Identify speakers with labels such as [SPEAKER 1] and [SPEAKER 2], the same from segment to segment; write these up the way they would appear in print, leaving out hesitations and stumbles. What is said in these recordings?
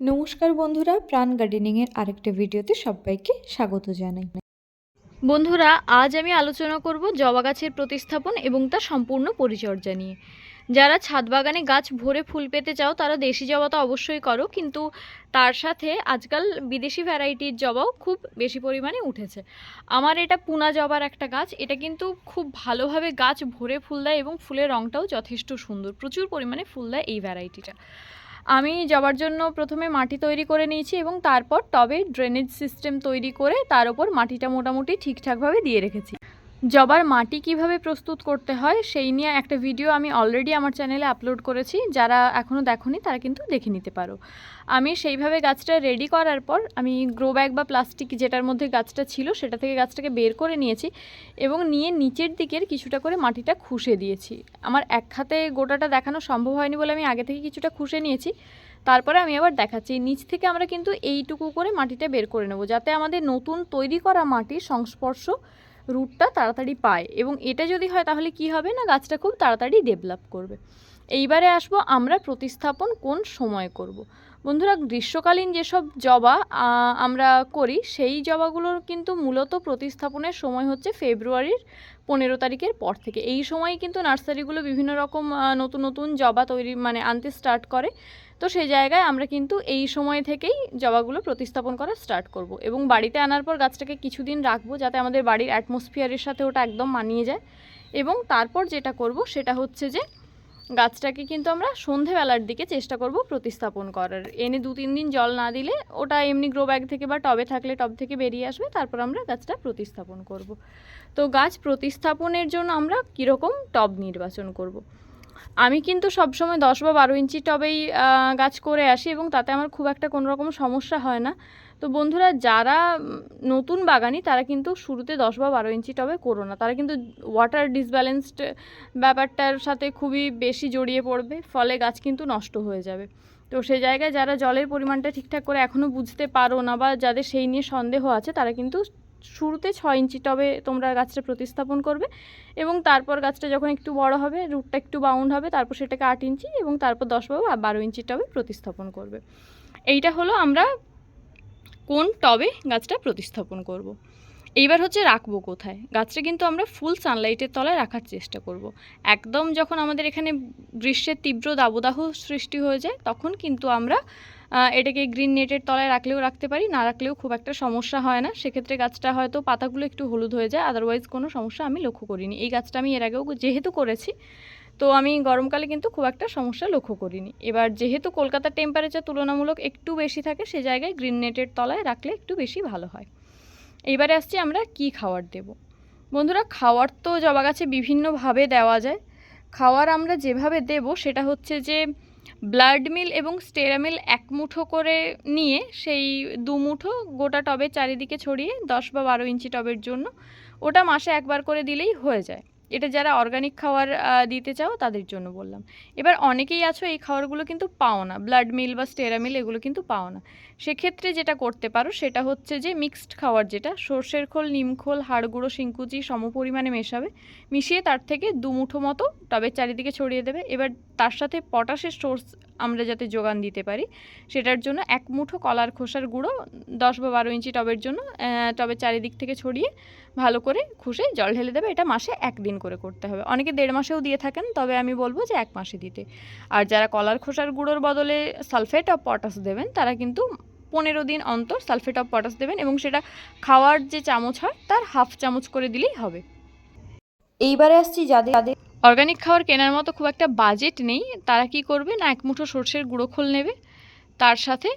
[SPEAKER 1] নমস্কার বন্ধুরা, প্রাণ গার্ডেনিংয়ের আরেকটা ভিডিওতে সবাইকে স্বাগত জানাই।
[SPEAKER 2] বন্ধুরা, আজ আমি আলোচনা করব জবা গাছের প্রতিস্থাপন এবং তার সম্পূর্ণ পরিচর্যা নিয়ে। যারা ছাদ বাগানে গাছ ভরে ফুল পেতে চাও তারা দেশি জবা তো অবশ্যই করো, কিন্তু তার সাথে আজকাল বিদেশি ভ্যারাইটির জবাও খুব বেশি পরিমাণে উঠেছে। আমার এটা পুনা জবার একটা গাছ, এটা কিন্তু খুব ভালোভাবে গাছ ভরে ফুল দেয় এবং ফুলের রঙটাও যথেষ্ট সুন্দর, প্রচুর পরিমাণে ফুল দেয় এই ভ্যারাইটিটা। আমি জবার জন্য প্রথমে মাটি তৈরি করে নিয়েছি এবং তারপর টবে ড্রেনেজ সিস্টেম তৈরি করে তার উপর মাটিটা মোটামুটি ঠিকঠাকভাবে দিয়ে রেখেছি। জবার মাটি কিভাবে প্রস্তুত করতে হয় সেই নিয়ে একটা ভিডিও আমি অলরেডি আমার চ্যানেলে আপলোড করেছি, যারা এখনও দেখোনি তারা কিন্তু দেখে নিতে পারো। আমি সেইভাবে গাছটা রেডি করার পর আমি গ্রো ব্যাগ বা প্লাস্টিক যেটার মধ্যে গাছটা ছিল সেটা থেকে গাছটাকে বের করে নিয়েছি এবং নিয়ে নিচের দিকের কিছুটা করে মাটিটা খুশে দিয়েছি। আমার এক হাতে গোটাটা দেখানো সম্ভব হয়নি বলে আমি আগে থেকে কিছুটা খুশে নিয়েছি, তারপরে আমি আবার দেখাচ্ছি। নিচ থেকে আমরা কিন্তু এইটুকু করে মাটিটা বের করে নেব, যাতে আমাদের নতুন তৈরি করা মাটির সংস্পর্শ রুটটা তাড়াতাড়ি পায়, এবং এটা যদি হয় তাহলে কি হবে না, গাছটা খুব তাড়াতাড়ি ডেভেলপ করবে। এইবারে আসবো আমরা প্রতিস্থাপন কোন সময় করব। বন্ধুরা, গ্রীষ্মকালীন যেসব জবা আমরা করি সেই জবাগুলোর কিন্তু মূলত প্রতিস্থাপনের সময় হচ্ছে ফেব্রুয়ারির 15 তারিখের পর থেকে। এই সময় কিন্তু নার্সারিগুলো বিভিন্ন রকম নতুন নতুন জবা তৈরি আনতে স্টার্ট করে। তো সেই জায়গায় আমরা কিন্তু এই সময় থেকেই জবাগুলো প্রতিস্থাপন করা স্টার্ট করব এবং বাড়িতে আনার পর গাছটাকে কিছুদিন রাখবো যাতে আমাদের বাড়ির অ্যাটমসফিয়ারের সাথে ওটা একদম মানিয়ে যায়। এবং তারপর যেটা করব সেটা হচ্ছে যে গাছটাকে কিন্তু আমরা সন্ধেবেলার দিকে চেষ্টা করব প্রতিস্থাপন করার। এনে 2-3 দিন জল না দিলে ওটা এমনি গ্রো ব্যাগ থেকে বা টবে থাকলে টব থেকে বেরিয়ে আসবে, তারপর আমরা গাছটা প্রতিস্থাপন করব। তো গাছ প্রতিস্থাপনের জন্য আমরা কীরকম টব নির্বাচন করব। আমি কিন্তু সবসময় 10 বা 12 ইঞ্চি টবেই গাছ করে আসি এবং তাতে আমার খুব একটা কোনো রকম সমস্যা হয় না। তো বন্ধুরা, যারা নতুন বাগানি তারা কিন্তু শুরুতে 10 বা 12 ইঞ্চি টবে করো না, তারা কিন্তু ওয়াটার ডিসব্যালেন্সড ব্যাপারটার সাথে খুবই বেশি জড়িয়ে পড়বে, ফলে গাছ কিন্তু নষ্ট হয়ে যাবে। তো সেই জায়গায় যারা জলের পরিমাণটা ঠিকঠাক করে এখনও বুঝতে পারো না বা যাদের সেই নিয়ে সন্দেহ আছে, তারা কিন্তু শুরুতে 6 ইঞ্চি টবে তোমরা গাছটা প্রতিস্থাপন করবে এবং তারপর গাছটা যখন একটু বড় হবে, রুটটা একটু বাউন্ড হবে, তারপর সেটাকে 8 ইঞ্চি এবং তারপর 10 বা 12 ইঞ্চি টবে প্রতিস্থাপন করবে। এইটা হলো আমরা কোন টবে গাছটা প্রতিস্থাপন করব। এইবার হচ্ছে রাখবো কোথায়। গাছটা কিন্তু আমরা ফুল সানলাইটের তলায় রাখার চেষ্টা করব। একদম যখন আমাদের এখানে গ্রীষ্মের তীব্র দাবদাহ সৃষ্টি হয়ে যায় তখন কিন্তু আমরা এটাকে গ্রিন নেটের তলায় রাখলেও রাখতে পারি, না রাখলেও খুব একটা সমস্যা হয় না। সেক্ষেত্রে গাছটা হয়তো পাতাগুলো একটু হলুদ হয়ে যায়, আদারওয়াইজ কোনো সমস্যা আমি লক্ষ্য করিনি। এই গাছটা আমি এর আগেও যেহেতু করেছি, তো আমি গরমকালে কিন্তু খুব একটা সমস্যা লক্ষ্য করিনি। এবার যেহেতু কলকাতার টেম্পারেচার তুলনামূলক একটু বেশি থাকে, সে জায়গায় গ্রিন নেটের তলায় রাখলে একটু বেশি ভালো হয়। এইবারে আসছি আমরা কি খাবার দেব। বন্ধুরা, খাওয়ার তো জবা গাছে বিভিন্নভাবে দেওয়া যায়। খাওয়ার আমরা যেভাবে দেব সেটা হচ্ছে যে ব্লাড মিল এবং স্টেরামিল 1 মুঠো করে নিয়ে সেই 2 মুঠো গোটা টবের চারিদিকে ছড়িয়ে 10 বা 12 ইঞ্চি টবের জন্য ওটা মাসে একবার করে দিলেই হয়ে যায়। এটা যারা অর্গানিক খাবার দিতে চাও তাদের জন্য বললাম। এবার অনেকেই আছো এই খাবারগুলো কিন্তু পাও না, ব্লাড মিল বা স্টেরামিল এগুলো কিন্তু পাও না। সেক্ষেত্রে যেটা করতে পারো সেটা হচ্ছে যে মিক্সড খাবার, যেটা সর্ষের খোল, নিমখোল, হাড় গুঁড়ো, শিংকুচি সমপরিমাণে মেশাবে, মিশিয়ে তার থেকে 2 মুঠো মতো টবের চারিদিকে ছড়িয়ে দেবে। এবার তার সাথে পটাশের সোর্স আমরা যাতে যোগান দিতে পারি সেটার জন্য 1 মুঠো কলার খোসার গুঁড়ো 10 বা 12 ইঞ্চি টবের জন্য টবের চারিদিক থেকে ছড়িয়ে ভালো করে খুশে জল ঢেলে দেবে। এটা মাসে 1 দিন করে করতে হবে। অনেকে 1.5 মাসেও দিয়ে থাকেন, তবে আমি বলবো যে 1 মাসে দিতে। আর যারা কলার খোসার গুঁড়োর বদলে সালফেট অফ পটাশ দেবেন তারা কিন্তু 15 দিন অন্তর সালফেট অফ পটাশ দেবেন এবং সেটা খাওয়ার যে চামচ হয় তার হাফ চামচ করে দিলেই হবে।
[SPEAKER 1] এইবারে আসছি যাদের
[SPEAKER 2] অর্গানিক খাবার কেনার মতো খুব একটা বাজেট নেই, তারা কি করবে না 1 মুঠো সর্ষের গুঁড়ো খোল নেবে, তার সাথে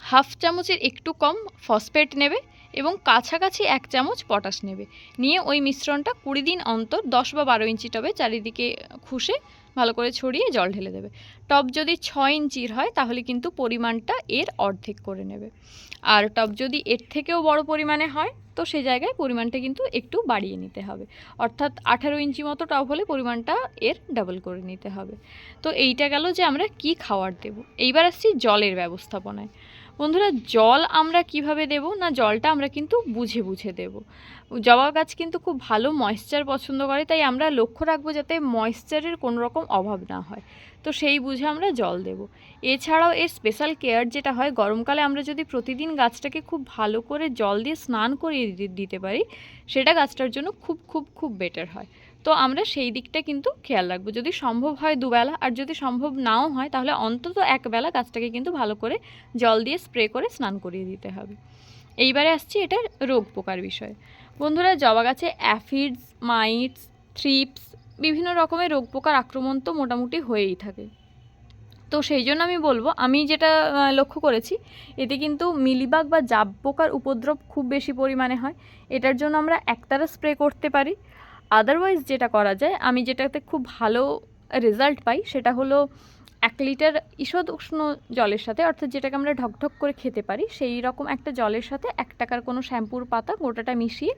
[SPEAKER 2] হাফ চামচের একটু কম ফসফেট নেবে এবং কাছাকাছি 1 চামচ পটাশ নেবে। নিয়ে ওই মিশ্রণটা 20 দিন অন্তর 10 বা 12 ইঞ্চি টবে চারিদিকে খুশে ভালো করে ছড়িয়ে জল ঢেলে দেবে। টব যদি 6 ইঞ্চির হয় তাহলে কিন্তু পরিমাণটা এর অর্ধেক করে নেবে, আর টব যদি এর থেকেও বড় পরিমাণে হয় তো সেই জায়গায় পরিমাণটা কিন্তু একটু বাড়িয়ে নিতে হবে, অর্থাৎ 18 ইঞ্চি মতো টব হলে পরিমাণটা এর ডাবল করে নিতে হবে। তো এইটা গেল যে আমরা কি খাবার দেব। এইবার আসছি জলের ব্যবস্থাপনায়। বন্ধুরা, জল আমরা কিভাবে দেব না, জলটা আমরা কিন্তু বুঝে বুঝে দেব। জবা গাছ কিন্তু খুব ভালো ময়েশ্চার পছন্দ করে, তাই আমরা লক্ষ্য রাখবো যাতে ময়েশ্চারের কোনো রকম অভাব না হয়। তো তো সেই বুঝে আমরা জল দেব। এছাড়াও এর স্পেশাল কেয়ার যেটা হয়, গরমকালে আমরা যদি প্রতিদিন গাছটাকে খুব ভালো করে জল দিয়ে স্নান করিয়ে দিতে পারি, সেটা গাছটার জন্য খুব খুব খুব বেটার হয়। তো আমরা সেই দিকটা কিন্তু খেয়াল রাখবো। যদি সম্ভব হয় দুবেলা, আর যদি সম্ভব নাও হয় তাহলে অন্তত একবেলা গাছটাকে কিন্তু ভালো করে জল দিয়ে স্প্রে করে স্নান করিয়ে দিতে হবে। এইবারে আসছি এটার রোগ পোকার বিষয়ে। বন্ধুরা, জবা গাছে অ্যাফিডস, মাইটস, থ্রিপস, বিভিন্ন রকমের রোগ পোকার আক্রমণ তো মোটামুটি হয়েই থাকে। তো সেই জন্য আমি বলবো, আমি যেটা লক্ষ্য করেছি, এতে কিন্তু মিলিবাগ বা জাব পোকার উপদ্রব খুব বেশি পরিমাণে হয়। এটার জন্য আমরা একতারা স্প্রে করতে পারি। আদারওয়াইজ যেটা করা যায়, আমি যেটাতে খুব ভালো রেজাল্ট পাই সেটা হলো 1 লিটার ঈষৎ উষ্ণ জলের সাথে, অর্থাৎ যেটাকে আমরা ঢকঢক করে খেতে পারি, সেই রকম একটা জলের সাথে 1 টাকার কোনো শ্যাম্পুর পাতা গোটাটা মিশিয়ে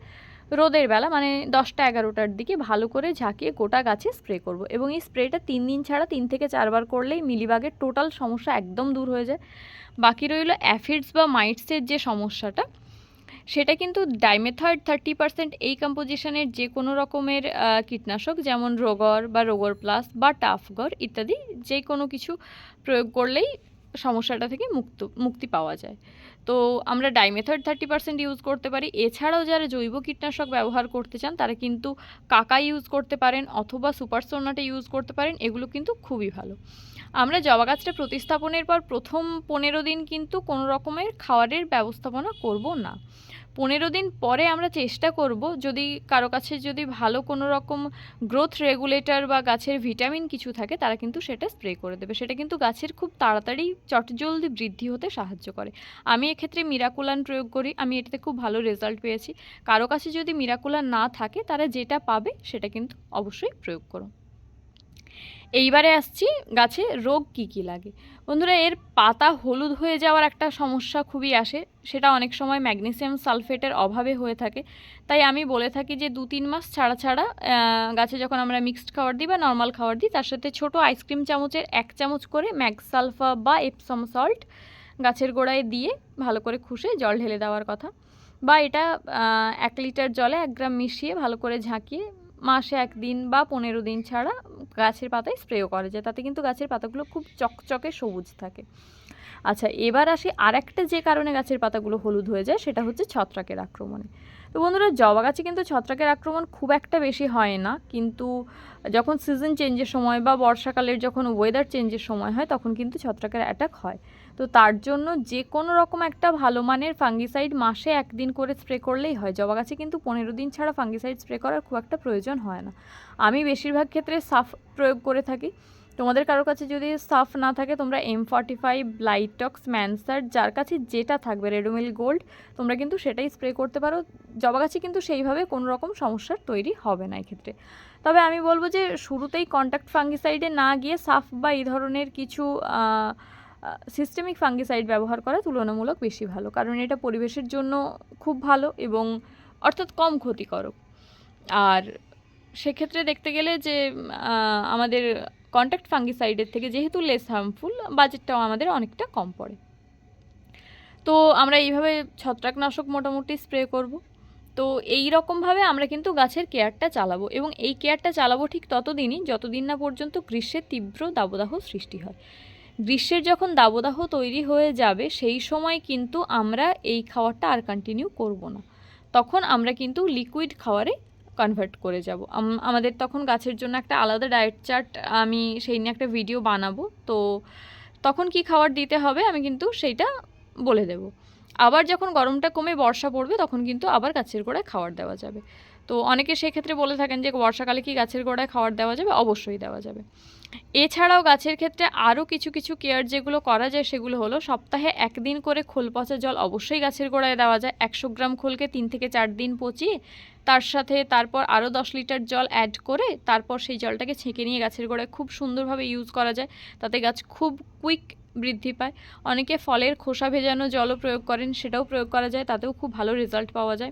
[SPEAKER 2] রোদের বেলা মানে 10টা 11টার দিকে ভালো করে ঝাঁকিয়ে গোটা গাছে স্প্রে করব। এবং এই স্প্রেটা 3 দিন ছাড়া 3 থেকে 4 বার করলেই মিলিবাগের টোটাল সমস্যা একদম দূর হয়ে যায়। বাকি রইল অ্যাফিডস বা মাইটসের যে সমস্যাটা, সেটা কিন্তু ডাইমেথয়েড 30% এই কম্পোজিশনের যে কোনো রকমের কীটনাশক, যেমন রোগর বা রোগর প্লাস বা টাফগর ইত্যাদি যে কোনো কিছু প্রয়োগ করলেই সমস্যাটা থেকে মুক্তি পাওয়া যায়। তো আমরা ডাইমেথয়েড 30% ইউজ করতে পারি। এছাড়াও যারা জৈব কীটনাশক ব্যবহার করতে চান তারা কিন্তু কাকা ইউজ করতে পারেন অথবা সুপার সোনাটা ইউজ করতে পারেন। এগুলো কিন্তু খুবই ভালো। আমরা জবা গাছটা প্রতিস্থাপনের পর প্রথম 15 দিন কিন্তু কোনো রকমের খাবারের ব্যবস্থাপনা করব না। 15 দিন পরে আমরা চেষ্টা করব, যদি কারো কাছে যদি ভালো কোনো রকম গ্রোথ রেগুলেটর বা গাছের ভিটামিন কিছু থাকে, তারা কিন্তু সেটা স্প্রে করে দেবে। সেটা কিন্তু গাছের খুব তাড়াতাড়ি চটজলদি বৃদ্ধি হতে সাহায্য করে। আমি এক্ষেত্রে মিরাকুলান প্রয়োগ করি, আমি এটাতে খুব ভালো রেজাল্ট পেয়েছি। কারো কাছে যদি মিরাকুলান না থাকে, তারা যেটা পাবে সেটা কিন্তু অবশ্যই প্রয়োগ করো। এইবারে আসছি গাছে রোগ কি কি লাগে। বন্ধুরা, এর পাতা হলুদ হয়ে যাওয়ার একটা সমস্যা খুবই আসে, সেটা অনেক সময় ম্যাগনেসিয়াম সালফেটের অভাবে হয়ে থাকে। তাই আমি বলে থাকি যে 2-3 মাস ছাড়া ছাড়া গাছে যখন আমরা মিক্সড খাবার দিই বা নর্মাল খাবার দিই, তার সাথে ছোট আইসক্রিম চামচের 1 চামচ করে ম্যাগসালফা বা এপসম সল্ট গাছের গোড়ায় দিয়ে ভালো করে খুশে জল ঢেলে দেওয়ার কথা। বা এটা 1 লিটার জলে 1 গ্রাম মিশিয়ে ভালো করে ঝাঁকিয়ে মাসে 1 দিন বা 15 দিন ছাড়া গাছের পাতায় স্প্রেও করা যায়। তাতে কিন্তু গাছের পাতাগুলো খুব চকচকে সবুজ থাকে। আচ্ছা, এবার আসি আরেকটা যে কারণে গাছের পাতাগুলো হলুদ হয়ে যায়, সেটা হচ্ছে ছত্রাকের আক্রমণে। তো বন্ধুরা, জবা গাছে কিন্তু ছত্রাকের আক্রমণ খুব একটা বেশি হয় না, কিন্তু যখন সিজন চেঞ্জের সময় বা বর্ষাকালের যখন ওয়েদার চেঞ্জের সময় হয়, তখন কিন্তু ছত্রাকের অ্যাটাক হয়। তো তার জন্য যে কোনো রকম একটা ভালো মানের ফাঙ্গিসাইড মাসে 1 দিন করে স্প্রে করলেই হয়। জবা গাছে কিন্তু 15 দিন ছাড়া ফাঙ্গিসাইড স্প্রে করার খুব একটা প্রয়োজন হয় না। আমি বেশিরভাগ ক্ষেত্রে সাফ প্রয়োগ করে থাকি। তোমাদের কারোর কাছে যদি সাফ না থাকে, তোমরা M45, ব্লাইটক্স, ম্যানসার, যার কাছে যেটা থাকবে, রেডোমিল গোল্ড, তোমরা কিন্তু সেটাই স্প্রে করতে পারো। জবা গাছে কিন্তু সেইভাবে কোনো রকম সমস্যার তৈরি হবে না এক্ষেত্রে। তবে আমি বলবো যে শুরুতেই কন্ট্যাক্ট ফাঙ্গিসাইডে না গিয়ে সাফ বা এই ধরনের কিছু সিস্টেমিক ফাঙ্গিসাইড ব্যবহার করা তুলনামূলক বেশি ভালো, কারণ এটা পরিবেশের জন্য খুব ভালো এবং অর্থাৎ কম ক্ষতিকারক। আর সেক্ষেত্রে দেখতে গেলে যে আমাদের কন্ট্যাক্ট ফাঙ্গিসাইডের থেকে যেহেতু লেস হার্মফুল, বাজেটটাও আমাদের অনেকটা কম পড়ে। তো আমরা এইভাবে ছত্রাকনাশক মোটামুটি স্প্রে করব। তো এই রকমভাবে আমরা কিন্তু গাছের কেয়ারটা চালাবো, এবং এই কেয়ারটা চালাবো ঠিক ততদিনই যতদিন না পর্যন্ত গ্রীষ্মের তীব্র দাবদাহ সৃষ্টি হয়। গ্রীষ্মের যখন দাবদাহ তৈরি হয়ে যাবে, সেই সময় কিন্তু আমরা এই খাবারটা আর কন্টিনিউ করব না। তখন আমরা কিন্তু লিকুইড খাবারে কনভার্ট করে যাব। আমাদের তখন গাছের জন্য একটা আলাদা ডায়েট চার্ট, আমি সেই নিয়ে একটা ভিডিও বানাবো। তো তখন কি খাবার দিতে হবে আমি কিন্তু সেইটা বলে দেব। আবার যখন গরমটা কমে বর্ষা পড়বে, তখন কিন্তু আবার গাছের গোড়ায় খাবার দেওয়া যাবে। তো অনেকে সেক্ষেত্রে বলে থাকেন যে বর্ষাকালে কি গাছের গোড়ায় খাবার দেওয়া যাবে? অবশ্যই দেওয়া যাবে। এছাড়াও গাছের ক্ষেত্রে আরও কিছু কিছু কেয়ার যেগুলো করা যায়, সেগুলো হলো সপ্তাহে 1 দিন করে খোল পচা জল অবশ্যই গাছের গোড়ায় দেওয়া যায়। 100 গ্রাম খোলকে 3 থেকে 4 দিন পচিয়ে তার সাথে তারপর আরও 10 লিটার জল অ্যাড করে তারপর সেই জলটাকে ছেঁকে নিয়ে গাছের গোড়ায় খুব সুন্দরভাবে ইউজ করা যায়। তাতে গাছ খুব কুইক বৃদ্ধি পায়। অনেকে ফলের খোসা ভেজানো জলও প্রয়োগ করেন, সেটাও প্রয়োগ করা যায়, তাতেও খুব ভালো রেজাল্ট পাওয়া যায়।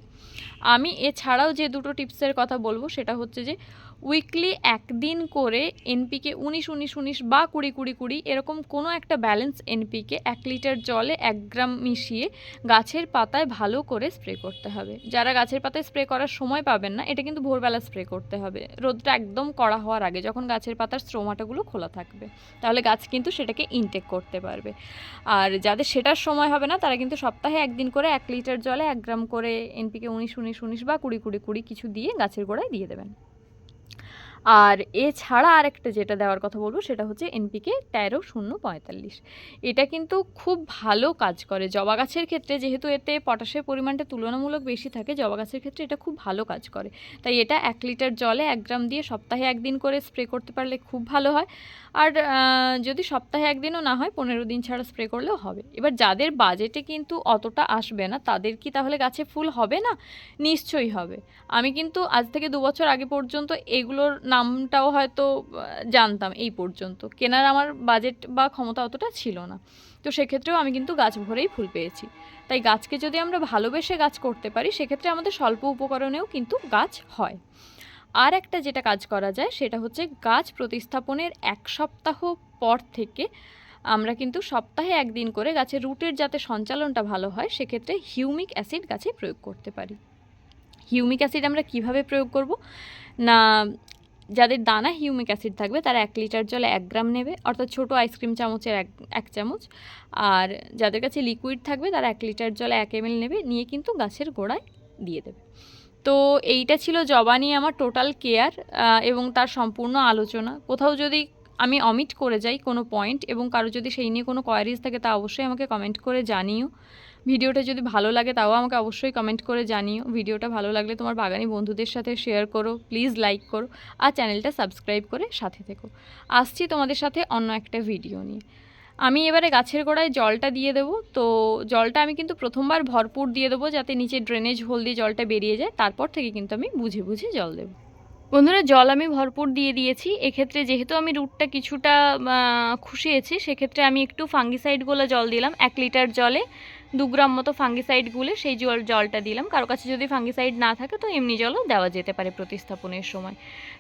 [SPEAKER 2] আমি এছাড়াও যে দুটো টিপসের কথা বলবো, সেটা হচ্ছে যে উইকলি একদিন করে এনপিকে 19-19-19 বা 20-20-20 এরকম কোনো একটা ব্যালেন্স এনপিকে 1 লিটার জলে 1 গ্রাম মিশিয়ে গাছের পাতায় ভালো করে স্প্রে করতে হবে। যারা গাছের পাতায় স্প্রে করার সময় পাবেন না, এটা কিন্তু ভোরবেলা স্প্রে করতে হবে, রোদটা একদম কড়া হওয়ার আগে, যখন গাছের পাতার স্ট্রোমাটাগুলো খোলা থাকবে, তাহলে গাছ কিন্তু সেটাকে ইনটেক করতে পারবে। আর যাদের সেটার সময় হবে না, তারা কিন্তু সপ্তাহে একদিন করে 1 লিটার জলে 1 গ্রাম করে এনপিকে 19-19-19 বা 20-20-20 কিছু দিয়ে গাছের গোড়ায় দিয়ে দেবেন। আর এছাড়া আরেকটা যেটা দেওয়ার কথা বলবো সেটা হচ্ছে এনপিকে 13-0-45। এটা কিন্তু খুব ভালো কাজ করে জবা গাছের ক্ষেত্রে, যেহেতু এতে পটাশের পরিমাণটা তুলনামূলক বেশি থাকে, জবা গাছের ক্ষেত্রে এটা খুব ভালো কাজ করে। তাই এটা 1 লিটার জলে 1 গ্রাম দিয়ে সপ্তাহে একদিন করে স্প্রে করতে পারলে খুব ভালো হয়। আর যদি সপ্তাহে একদিনও না হয়, 15 দিন ছাড়া স্প্রে করলেও হবে। এবার যাদের বাজেটে কিন্তু অতটা আসবে না, তাদের কি তাহলে গাছে ফুল হবে না? নিশ্চয়ই হবে। আমি কিন্তু আজ থেকে 2 বছর আগে পর্যন্ত এগুলোর নামটাও হয়তো জানতাম, এই পর্যন্ত কেনার আমার বাজেট বা ক্ষমতা অতটা ছিল না। তো সেক্ষেত্রেও আমি কিন্তু গাছ ভরেই ফুল পেয়েছি। তাই গাছকে যদি আমরা ভালোবেসে গাছ করতে পারি, সেক্ষেত্রে আমাদের স্বল্প উপকরণেও কিন্তু গাছ হয়। আর একটা যেটা কাজ করা যায় সেটা হচ্ছে গাছ প্রতিস্থাপনের 1 সপ্তাহ পর থেকে আমরা কিন্তু সপ্তাহে একদিন করে গাছের রুটের যাতে সঞ্চালনটা ভালো হয়, সেক্ষেত্রে হিউমিক অ্যাসিড গাছে প্রয়োগ করতে পারি। হিউমিক অ্যাসিড আমরা কিভাবে প্রয়োগ করব না, যাদের দানা হিউমিক অ্যাসিড থাকবে তারা 1 লিটার জলে 1 গ্রাম নেবে, অর্থাৎ ছোটো আইসক্রিম চামচের 1 চামচ। আর যাদের কাছে লিকুইড থাকবে তারা 1 লিটার জলে 1 ml নেবে, নিয়ে কিন্তু গাছের গোড়ায় দিয়ে দেবে। তো এইটা ছিল জবা নিয়ে আমার টোটাল কেয়ার এবং তার সম্পূর্ণ আলোচনা। কোথাও যদি আমি অমিট করে যাই কোনো পয়েন্ট এবং কারো যদি সেই নিয়ে কোনো কোয়ারিজ থাকে, তা অবশ্যই আমাকে কমেন্ট করে জানিও। ভিডিওটা যদি ভালো লাগে তাও আমাকে অবশ্যই কমেন্ট করে জানিও। ভিডিওটা ভালো লাগলে তোমার বাগানি বন্ধুদের সাথে শেয়ার করো, প্লিজ লাইক করো, আর চ্যানেলটা সাবস্ক্রাইব করে সাথে থেকো। আসছি তোমাদের সাথে অন্য একটা ভিডিও নিয়ে। আমি এবারে গাছের গোড়ায় জলটা দিয়ে দেবো। তো জলটা আমি কিন্তু প্রথমবার ভরপুর দিয়ে দেবো, যাতে নিচে ড্রেনেজ হোল দিয়ে জলটা বেরিয়ে যায়। তারপর থেকে কিন্তু আমি বুঝে বুঝে জল দেবো। বন্ধুরা, জল আমি ভরপুর দিয়ে দিয়েছি। এক্ষেত্রে যেহেতু আমি রুটটা কিছুটা খুশিয়েছি, সেক্ষেত্রে আমি একটু ফাঙ্গিসাইডগুলো জল দিলাম। 1 লিটার জলে 2 গ্রাম মতো ফাঙ্গিসাইড গুলে সেই জলটা দিলাম। কারো কাছে যদি ফাঙ্গিসাইড না থাকে তো এমনি জলও দেওয়া যেতে পারে প্রতিস্থাপনের সময়।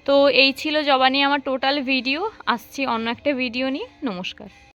[SPEAKER 2] তো এই ছিল জবা নিয়ে আমার টোটাল ভিডিও। আসছি অন্য একটা ভিডিও নিয়ে। নমস্কার।